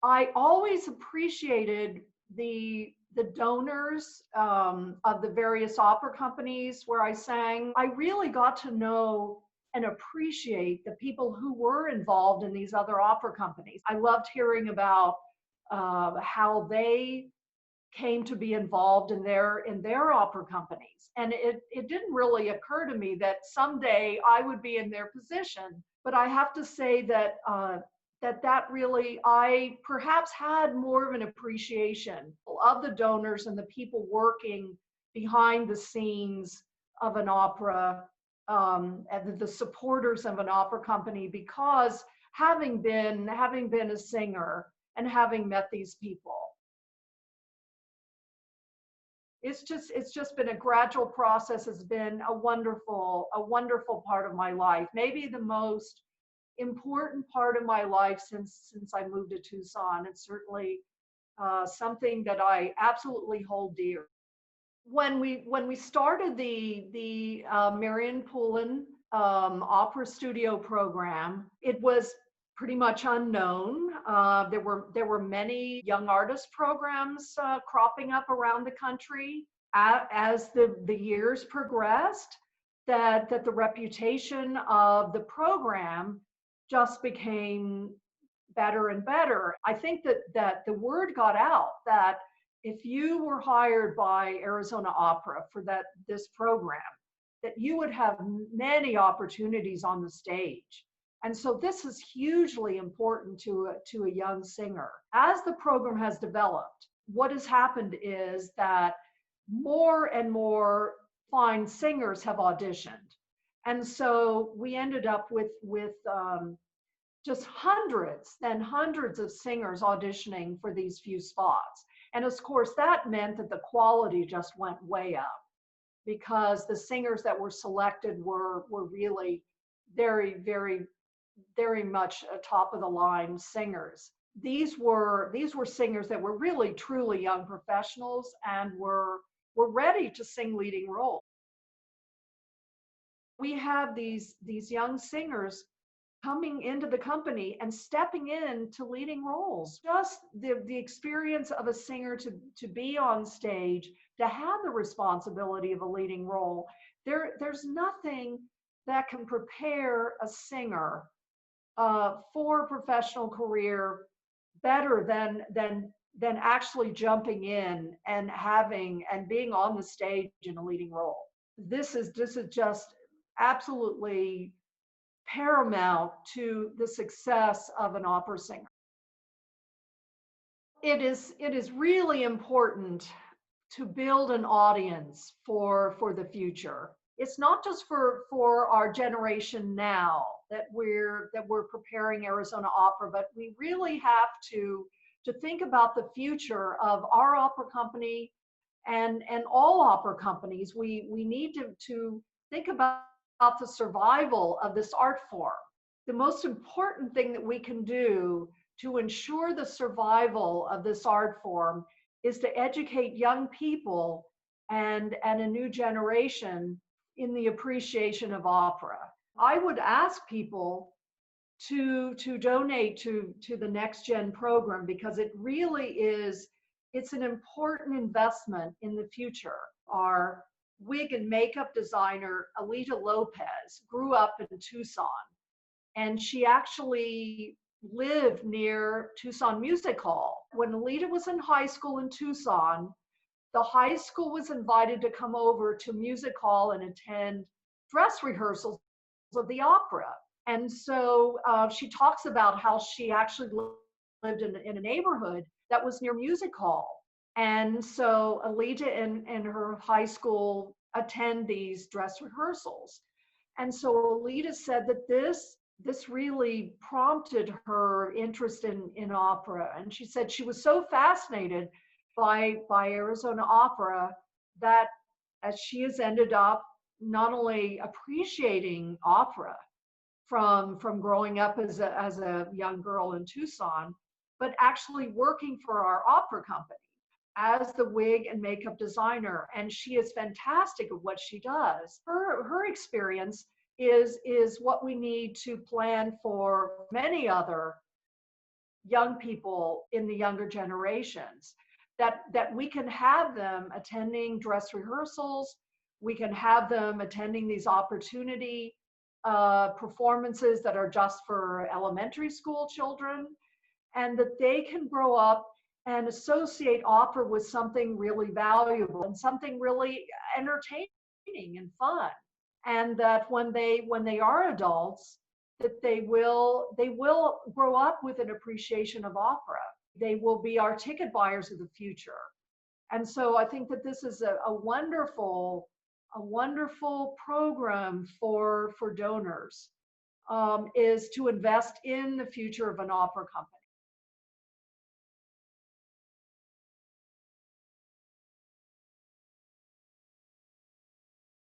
I always appreciated the donors of the various opera companies where I sang. I really got to know and appreciate the people who were involved in these other opera companies. I loved hearing about how they came to be involved in their opera companies. And it didn't really occur to me that someday I would be in their position. But I have to say that that really, I perhaps had more of an appreciation of the donors and the people working behind the scenes of an opera, and the supporters of an opera company, because having been a singer and having met these people, it's just been a gradual process. It's been a wonderful part of my life. Maybe the most important part of my life since I moved to Tucson. It's certainly something that I absolutely hold dear. When we started the Marion Poulin opera studio program, it was pretty much unknown. There were many young artist programs cropping up around the country. As the years progressed, that the reputation of the program just became better and better. I think that the word got out that if you were hired by Arizona Opera for this program, that you would have many opportunities on the stage. And so this is hugely important to a young singer. As the program has developed, what has happened is that more and more fine singers have auditioned. And so we ended up with just hundreds of singers auditioning for these few spots. And of course, that meant that the quality just went way up, because the singers that were selected were really very, very, very much top of the line singers. These were singers that were really truly young professionals and were ready to sing leading roles. We have these young singers coming into the company and stepping into leading roles. Just the experience of a singer to be on stage, to have the responsibility of a leading role. There's nothing that can prepare a singer for a professional career better than actually jumping in and being on the stage in a leading role. This is just absolutely paramount to the success of an opera singer. It is really important to build an audience for the future. It's not just for our generation now that we're preparing Arizona Opera, but we really have to think about the future of our opera company and all opera companies. We need to think about the survival of this art form. The most important thing that we can do to ensure the survival of this art form is to educate young people and a new generation in the appreciation of opera. I would ask people to donate to the NextGen program, because it really is, it's an important investment in the future. Our wig and makeup designer, Alita Lopez, grew up in Tucson, and she actually lived near Tucson Music Hall. When Alita was in high school in Tucson, the high school was invited to come over to Music Hall and attend dress rehearsals of the opera. And so she talks about how she actually lived in a neighborhood that was near Music Hall. And so Alita and her high school attend these dress rehearsals. And so Alita said that this really prompted her interest in opera. And she said she was so fascinated by Arizona Opera that as she has ended up not only appreciating opera from growing up as a young girl in Tucson, but actually working for our opera company as the wig and makeup designer. And she is fantastic at what she does. Her experience is what we need to plan for many other young people in the younger generations, that we can have them attending dress rehearsals, we can have them attending these opportunity performances that are just for elementary school children, and that they can grow up and associate opera with something really valuable and something really entertaining and fun. And that when they are adults, that they will grow up with an appreciation of opera. They will be our ticket buyers of the future. And so I think that this is a wonderful program for donors, is to invest in the future of an opera company.